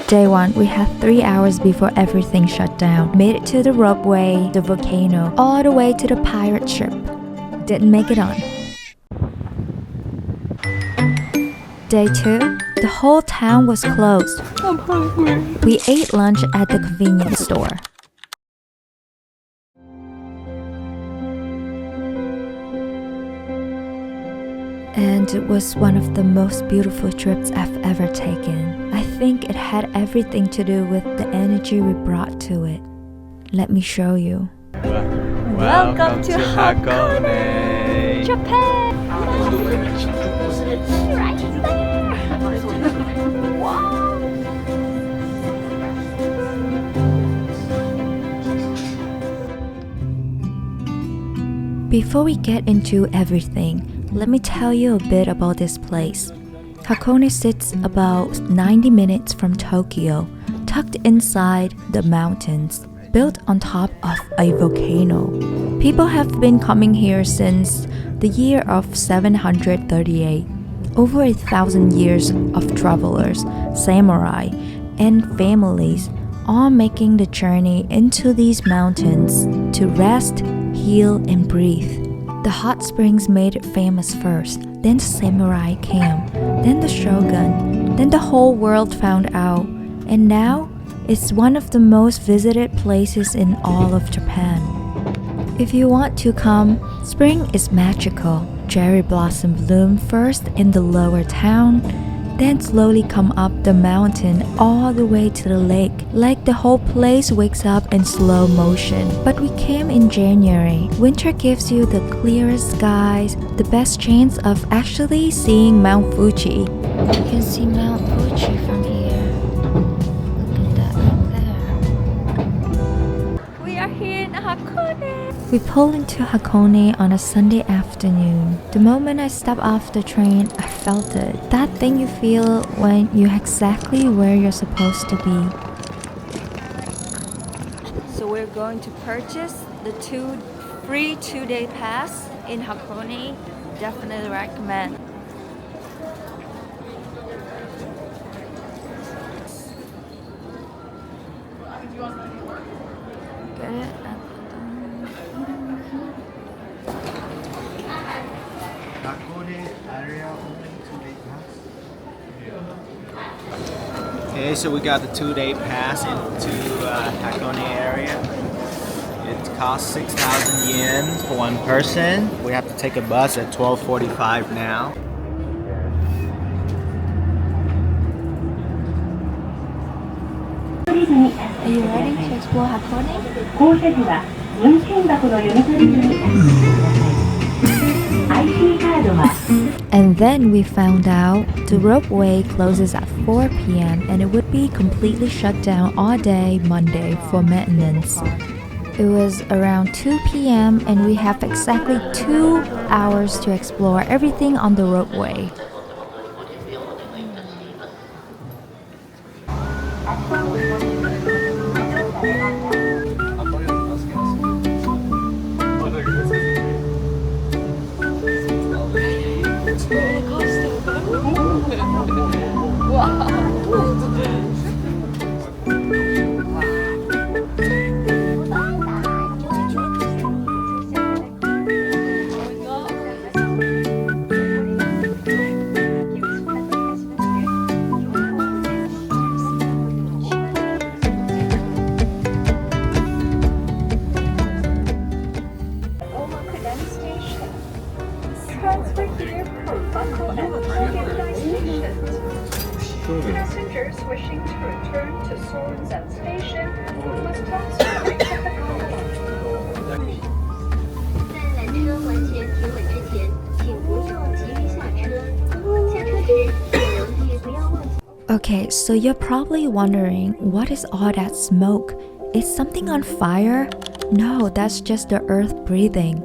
Day 1, we had 3 hours before everything shut down. Made it to the Ropeway, the volcano, all the way to the pirate ship. Didn't make it on. Day 2, the whole town was closed. I'm hungry. We ate lunch at the convenience store. And it was one of the most beautiful trips I've ever taken. I think it had everything to do with the energy we brought to it. Let me show you. Welcome to Hakone, Japan! Right there! Wow! Before we get into everything, let me tell you a bit about this place. Hakone sits about 90 minutes from Tokyo, tucked inside the mountains, built on top of a volcano. People have been coming here since the year of 738. Over 1,000 years of travelers, samurai, and families all making the journey into these mountains to rest, heal, and breathe. The hot springs made it famous first, then the samurai came, then the shogun, then the whole world found out, and now it's one of the most visited places in all of Japan. If you want to come, spring is magical. Cherry blossom bloom first in the lower town, then slowly come up the mountain all the way to the lake, like the whole place wakes up in slow motion. But we came in January. Winter gives you the clearest skies, the best chance of actually seeing Mount Fuji. You can see Mount Fuji from here. Look at that right there. We are here in Hakone. We pulled into Hakone on a Sunday afternoon. The moment I stepped off the train, I felt it. That thing you feel when you're exactly where you're supposed to be. So we're going to purchase the free 2-day pass in Hakone. Definitely recommend. Get it? Okay, so we got the 2-day pass into Hakone area. It costs 6,000 yen for one person. We have to take a bus at 12:45 now. Are you ready to explore Hakone? And then we found out the Ropeway closes at 4 p.m. and it would be completely shut down all day Monday for maintenance. It was around 2 p.m. and we have exactly 2 hours to explore everything on the Ropeway. Passengers wishing to return to Sorensen Station must transfer to the Okay, so you're probably wondering, what is all that smoke? Is something on fire? No, that's just the earth breathing.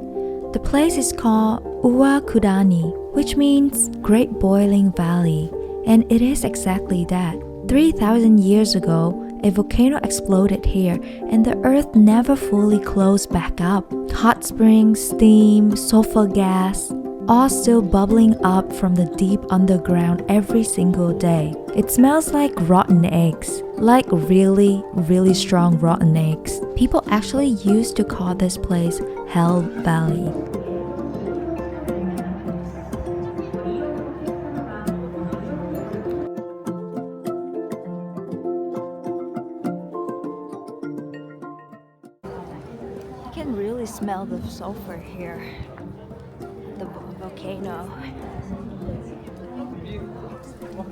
The place is called Owakudani, which means Great Boiling Valley. And it is exactly that. 3,000 years ago, a volcano exploded here and the earth never fully closed back up. Hot springs, steam, sulfur gas, all still bubbling up from the deep underground every single day. It smells like rotten eggs. like really, really strong rotten eggs. People actually used to call this place Hell Valley. You can really smell the sulfur here. The volcano.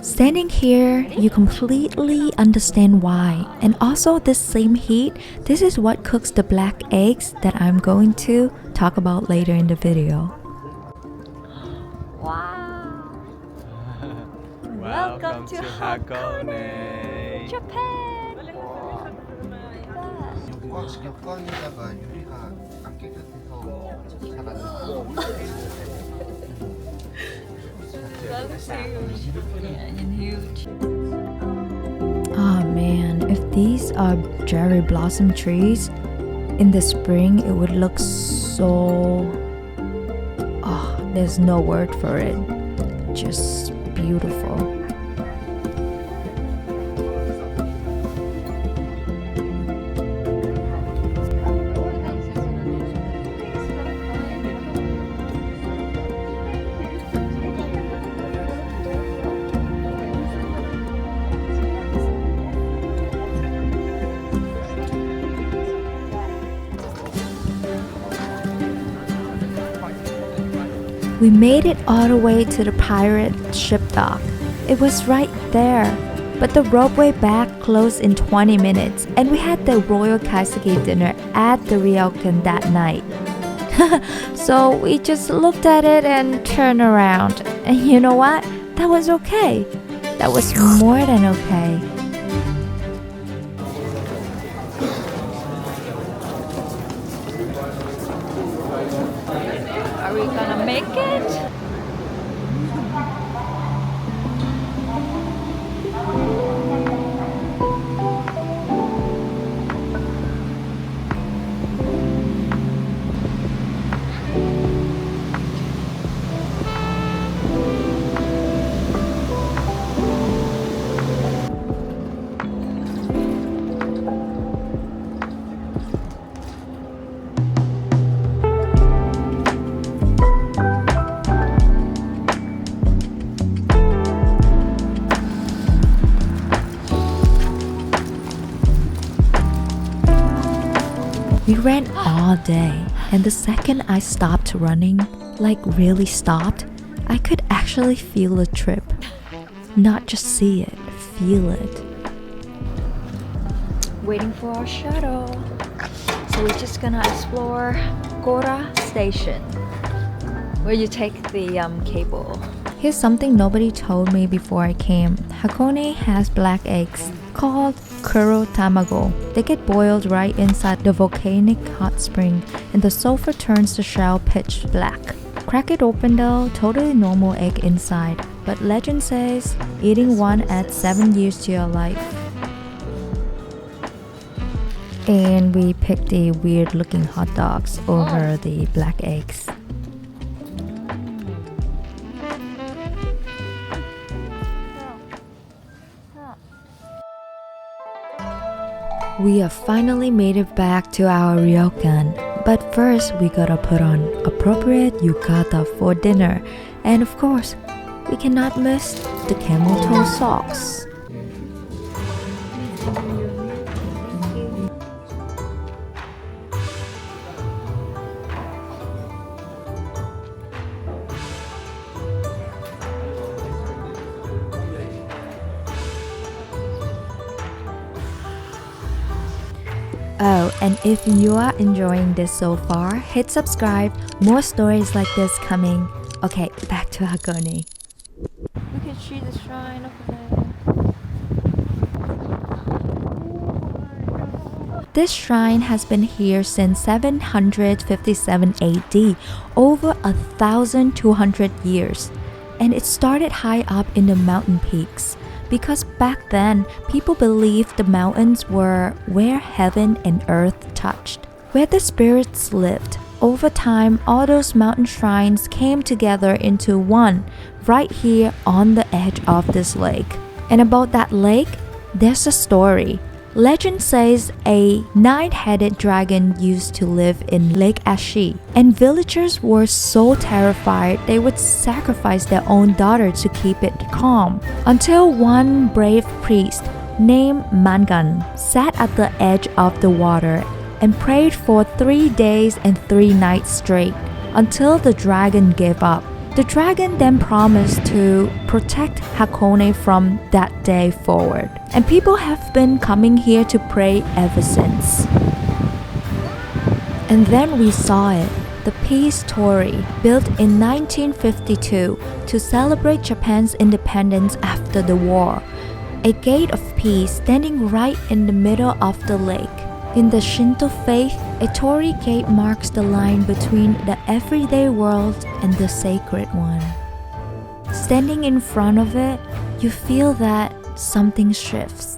Standing here, you completely understand why. And also this same heat, this is what cooks the black eggs that I'm going to talk about later in the video. Wow! Welcome to Hakone, Japan! 여권에다가 유리가 안 깨끗해서 잡았는데 Oh man, if these are cherry blossom trees, in the spring it would look so... Oh, there's no word for it. Just beautiful. We made it all the way to the pirate ship dock. It was right there. But the ropeway back closed in 20 minutes and we had the Royal Kaiseki dinner at the ryokan that night. So we just looked at it and turned around. And you know what? That was okay. That was more than okay. Are we gonna make it? We ran all day, and the second I stopped running, like really stopped, I could actually feel the trip. Not just see it, feel it. Waiting for our shuttle. So we're just gonna explore Gora Station, where you take the cable. Here's something nobody told me before I came. Hakone has black eggs called kuro tamago. They get boiled right inside the volcanic hot spring and the sulfur turns the shell pitch black. Crack it open though, totally normal egg inside. But legend says eating one adds 7 years to your life. And we picked the weird looking hot dogs over the black eggs. We have finally made it back to our ryokan, but first we gotta put on appropriate yukata for dinner, and of course, we cannot miss the camel toe socks. Oh, and if you are enjoying this so far, hit subscribe. More stories like this coming. Okay, back to Hakone. We can see the shrine over there. This shrine has been here since 757 AD, over 1,200 years. And it started high up in the mountain peaks. Because back then, people believed the mountains were where heaven and earth touched, where the spirits lived. Over time, all those mountain shrines came together into one, right here on the edge of this lake. And about that lake, There's a story. Legend says a 9-headed dragon used to live in Lake Ashi, and villagers were so terrified they would sacrifice their own daughter to keep it calm. Until one brave priest named Mangan sat at the edge of the water and prayed for 3 days and 3 nights straight until the dragon gave up. The dragon then promised to protect Hakone from that day forward, and people have been coming here to pray ever since. And then we saw it, the Peace Tori, built in 1952 to celebrate Japan's independence after the war. A gate of peace standing right in the middle of the lake. In the Shinto faith, a torii gate marks the line between the everyday world and the sacred one. Standing in front of it, you feel that something shifts.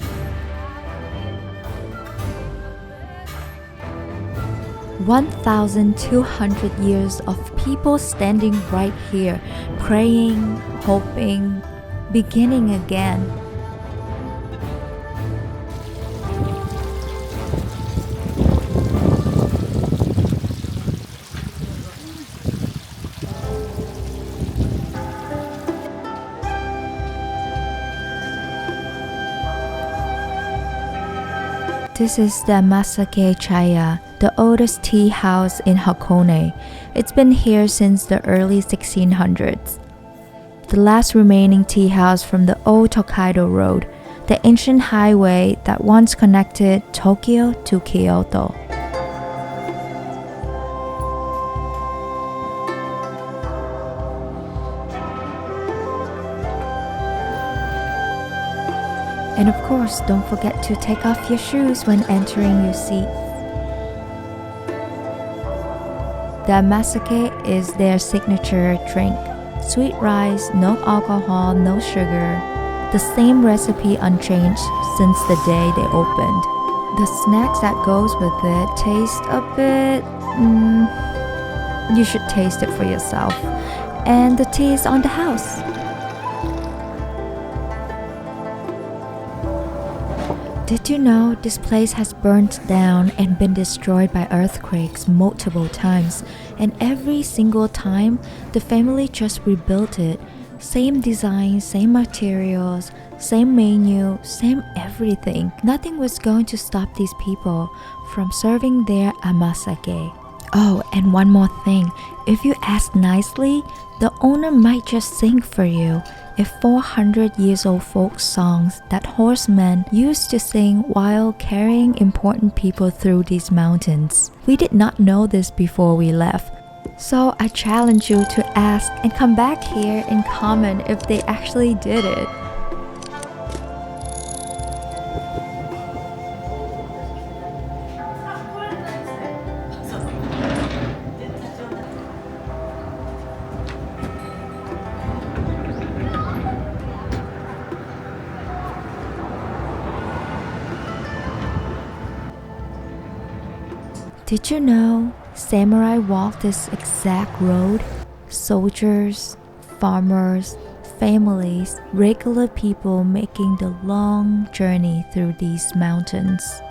"1,200 years of people standing right here, praying, hoping, beginning again." This is the Amazake Chaya, the oldest tea house in Hakone. It's been here since the early 1600s. The last remaining tea house from the old Tokaido Road, the ancient highway that once connected Tokyo to Kyoto. And of course, don't forget to take off your shoes when entering your seat. The Amazake is their signature drink. Sweet rice, no alcohol, no sugar. The same recipe unchanged since the day they opened. The snacks that goes with it taste a bit... you should taste it for yourself. And the tea is on the house. Did you know this place has burnt down and been destroyed by earthquakes multiple times, and every single time the family just rebuilt it? Same design, same materials, same menu, same everything. Nothing was going to stop these people from serving their amazake. Oh, and one more thing. If you ask nicely, the owner might just sing for you a 400-years-old folk song that horsemen used to sing while carrying important people through these mountains. We did not know this before we left. So I challenge you to ask and come back here and comment if they actually did it. Did you know samurai walked this exact road? Soldiers, farmers, families, regular people making the long journey through these mountains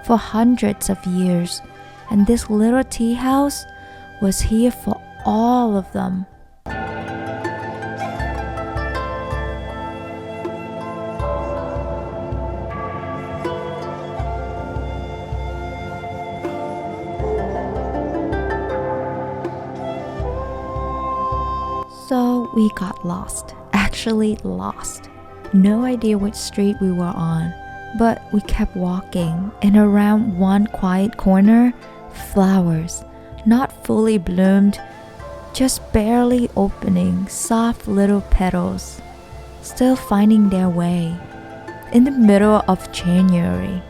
for hundreds of years, and this little tea house was here for all of them. So we got lost, actually lost. No idea which street we were on, but we kept walking, and around one quiet corner, flowers, not fully bloomed, just barely opening, soft little petals, still finding their way. In the middle of January,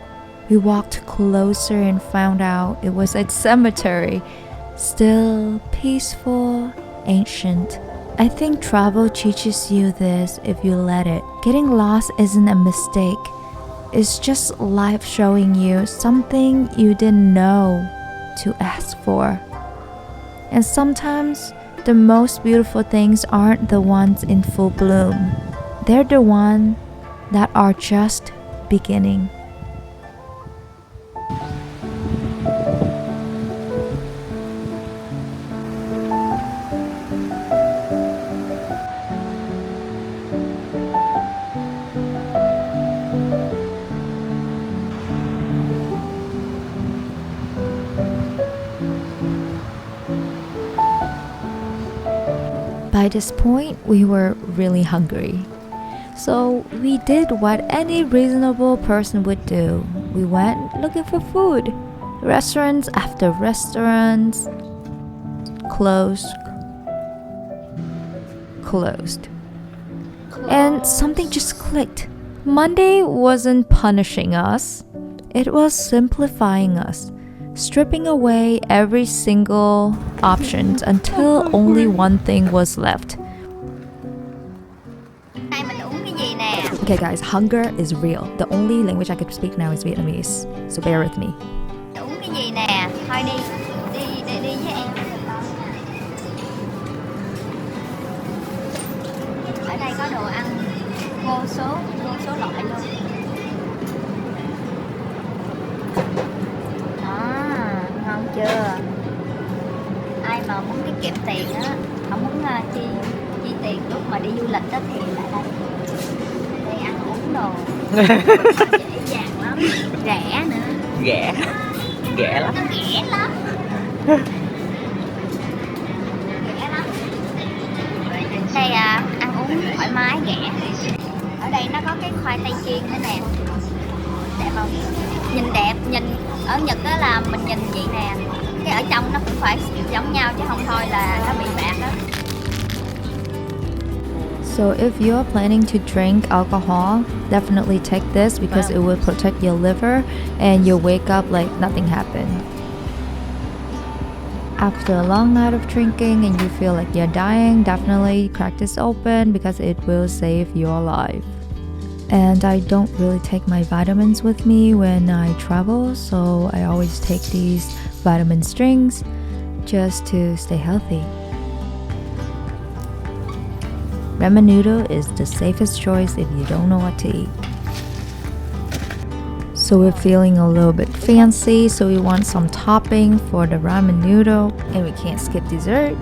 we walked closer and found out it was a cemetery, still peaceful, ancient. I think travel teaches you this if you let it. Getting lost isn't a mistake. It's just life showing you something you didn't know to ask for. And sometimes the most beautiful things aren't the ones in full bloom. They're the ones that are just beginning. By this point, we were really hungry. So we did what any reasonable person would do. We went looking for food. Restaurants after restaurants closed. And something just clicked. Monday wasn't punishing us. It was simplifying us, stripping away every single option until only one thing was left. Okay guys, hunger is real. The only language I could speak now is Vietnamese, so bear with me. Uống cái gì nè? Thôi đi với em. Ở đây có đồ ăn vô số loại luôn. Ngon chưa? Ai mà muốn tiết kiệm tiền á, không muốn chi tiền lúc mà đi du lịch á thì lại đây. Đây ăn uống đồ dễ dàng lắm, rẻ nữa. Ghẻ lắm. Rẻ lắm. Đây ăn uống thoải mái rẻ. Ở đây nó có cái khoai tây chiên nữa nè. Đẹp không? Nhìn đẹp, nhìn ở Nhật đó là mình nhìn vậy nè. Cái ở trong nó cũng phải giống nhau chứ không thôi là nó bị bạc đó. So if you're planning to drink alcohol, definitely take this because it will protect your liver and you'll wake up like nothing happened. After a long night of drinking and you feel like you're dying, definitely crack this open because it will save your life. And I don't really take my vitamins with me when I travel, so I always take these vitamin strings just to stay healthy. Ramen noodle is the safest choice if you don't know what to eat. So we're feeling a little bit fancy, so we want some topping for the ramen noodle, and we can't skip dessert.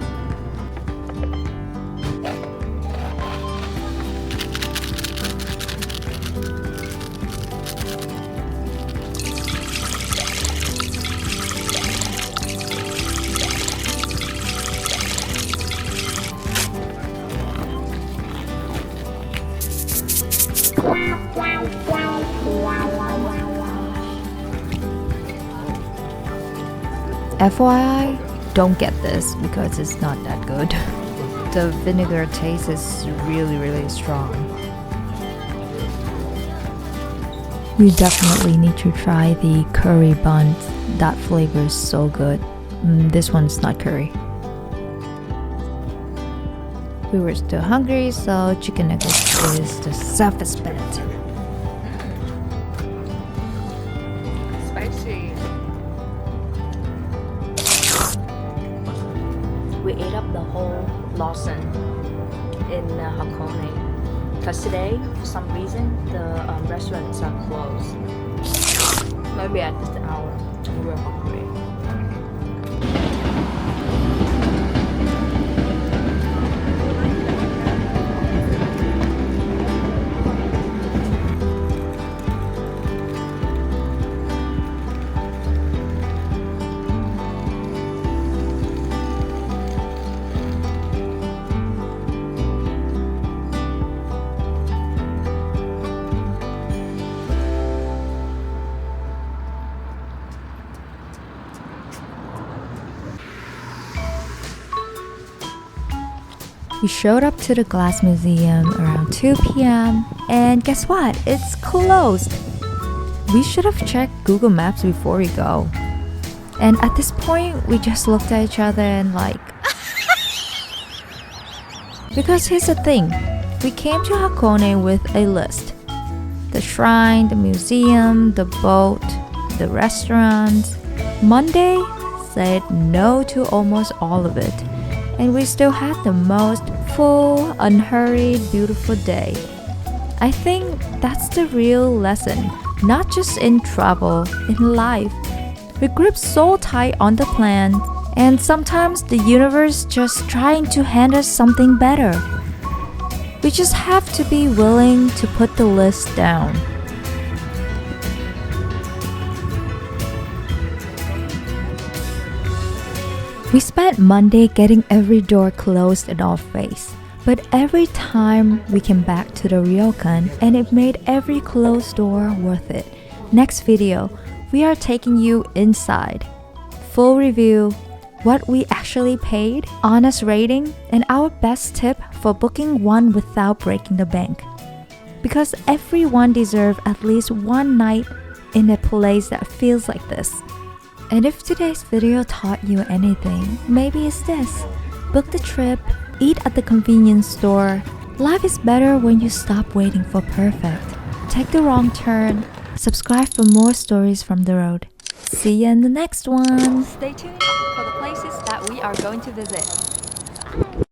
FYI, don't get this because it's not that good. The vinegar taste is really strong. You definitely need to try the curry buns. That flavor is so good. This one's not curry. We were still hungry, so chicken nuggets is the safest bet. Spicy. We ate up the whole Lawson in Hakone because today, for some reason, the restaurants are closed. Maybe at this hour, we were hungry. We showed up to the Glass Museum around 2 p.m. and guess what? It's closed! We should have checked Google Maps before we go. And at this point, we just looked at each other and like... Because here's the thing, we came to Hakone with a list. The shrine, the museum, the boat, the restaurants. Monday said no to almost all of it. And we still had the most full, unhurried, beautiful day. I think that's the real lesson, not just in travel, in life. We grip so tight on the plan, and sometimes the universe just trying to hand us something better. We just have to be willing to put the list down. We spent Monday getting every door closed in our face. But every time we came back to the ryokan, and it made every closed door worth it. Next video, we are taking you inside. Full review, what we actually paid, honest rating, and our best tip for booking one without breaking the bank. Because everyone deserves at least one night in a place that feels like this. And if today's video taught you anything, maybe it's this. Book the trip, eat at the convenience store. Life is better when you stop waiting for perfect. Take the wrong turn. Subscribe for more stories from the road. See you in the next one. Stay tuned for the places that we are going to visit.